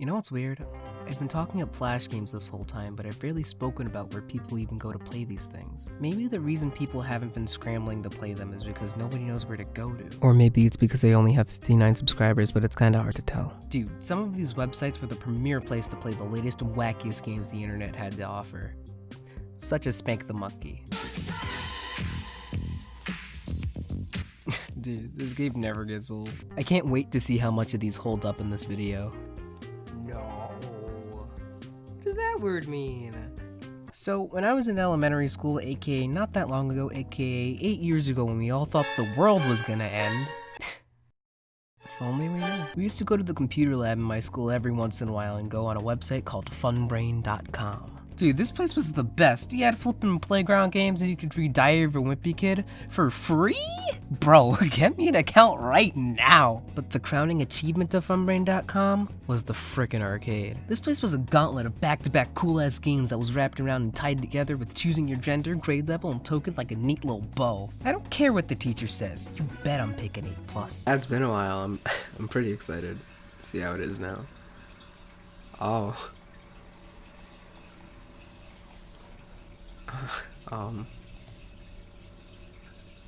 You know what's weird? I've been talking up Flash games this whole time, but I've barely spoken about where people even go to play these things. Maybe the reason people haven't been scrambling to play them is because nobody knows where to go to. Or maybe it's because they only have 59 subscribers, but it's kinda hard to tell. Dude, some of these websites were the premier place to play the latest and wackiest games the internet had to offer. Such as Spank the Monkey. Dude, this game never gets old. I can't wait to see how much of these hold up in this video. No. What does that word mean? So, when I was in elementary school, aka not that long ago, aka 8 years ago when we all thought the world was gonna end. If only we knew. We used to go to the computer lab in my school every once in a while and go on a website called funbrain.com. Dude, this place was the best. You had flippin' playground games and you could read Diary of a Wimpy Kid for free? Bro, get me an account right now. But the crowning achievement of funbrain.com was the frickin' arcade. This place was a gauntlet of back-to-back cool-ass games that was wrapped around and tied together with choosing your gender, grade level, and token like a neat little bow. I don't care what the teacher says. You bet I'm picking 8+. It's been a while. I'm pretty excited to see how it is now. Oh.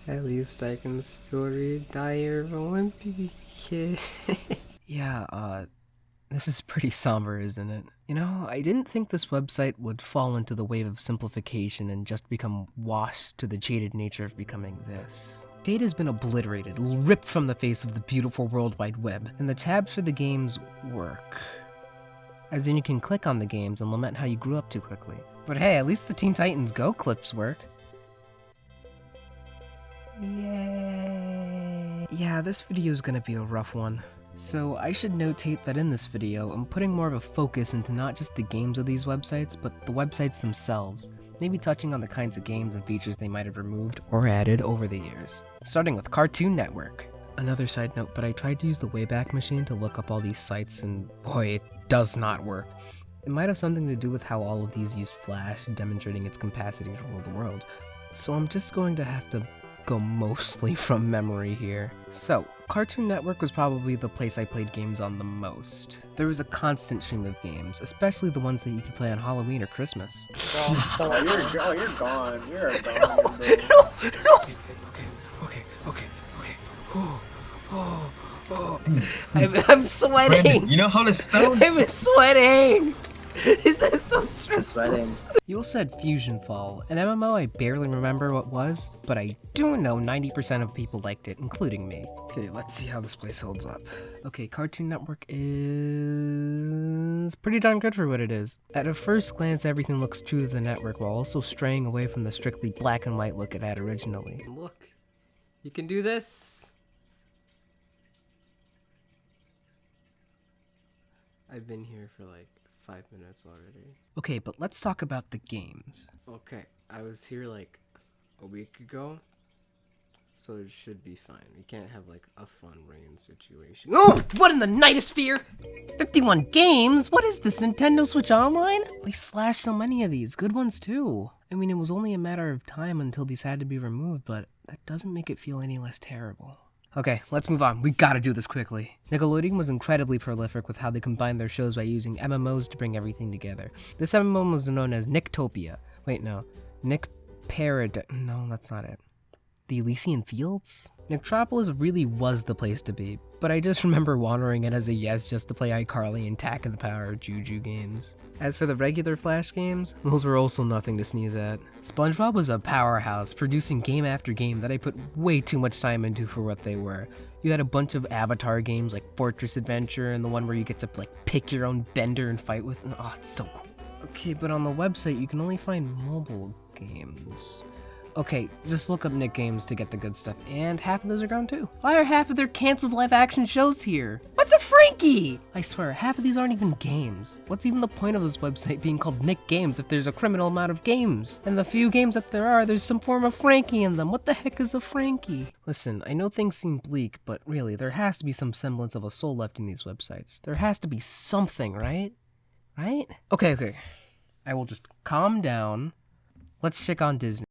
At least I can still read Diary of a Wimpy Kid. Yeah, this is pretty somber, isn't it? You know, I didn't think this website would fall into the wave of simplification and just become washed to the jaded nature of becoming this. Jade has been obliterated, ripped from the face of the beautiful World Wide Web, and the tabs for the games work. As in, you can click on the games and lament how you grew up too quickly. But hey, at least the Teen Titans Go clips work. Yay! Yeah, this video is gonna be a rough one. So I should notate that in this video, I'm putting more of a focus into not just the games of these websites, but the websites themselves. Maybe touching on the kinds of games and features they might have removed or added over the years. Starting with Cartoon Network. Another side note, but I tried to use the Wayback Machine to look up all these sites and boy, it does not work. It might have something to do with how all of these used Flash, demonstrating its capacity to rule the world. So I'm just going to have to go mostly from memory here. So, Cartoon Network was probably the place I played games on the most. There was a constant stream of games, especially the ones that you could play on Halloween or Christmas. You're gone. You're gone. Okay. I'm sweating. Brandon, you know how this sounds? I'm sweating. This is so stressful. Sweating. You also had Fusion Fall, an MMO I barely remember what was, but I do know 90% of people liked it, including me. Okay, let's see how this place holds up. Okay, Cartoon Network is pretty darn good for what it is. At a first glance, everything looks true to the network while also straying away from the strictly black and white look it had originally. Look, you can do this. I've been here for like 5 minutes already. Okay, but let's talk about the games. Okay, I was here like a week ago, so it should be fine. We can't have like a fun rain situation. Oh, what in the nightosphere? 51 games? What is this, Nintendo Switch Online? They slashed so many of these, good ones too. I mean, it was only a matter of time until these had to be removed, but that doesn't make it feel any less terrible. Okay, let's move on. We gotta do this quickly. Nickelodeon was incredibly prolific with how they combined their shows by using MMOs to bring everything together. This MMO was known as Nicktopia. Wait, no. No, that's not it. The Elysian Fields? Nicktropolis really was the place to be, but I just remember wandering in as a yes just to play iCarly and Tack of the Power Juju games. As for the regular Flash games, those were also nothing to sneeze at. Spongebob was a powerhouse, producing game after game that I put way too much time into for what they were. You had a bunch of Avatar games like Fortress Adventure and the one where you get to like pick your own bender and fight with. Oh, it's so cool. Okay, but on the website you can only find mobile games. Okay, just look up Nick Games to get the good stuff, and half of those are gone too. Why are half of their canceled live-action shows here? What's a Frankie? I swear, half of these aren't even games. What's even the point of this website being called Nick Games if there's a criminal amount of games? And the few games that there are, there's some form of Frankie in them. What the heck is a Frankie? Listen, I know things seem bleak, but really, there has to be some semblance of a soul left in these websites. There has to be something, right? Right? Okay. I will just calm down. Let's check on Disney.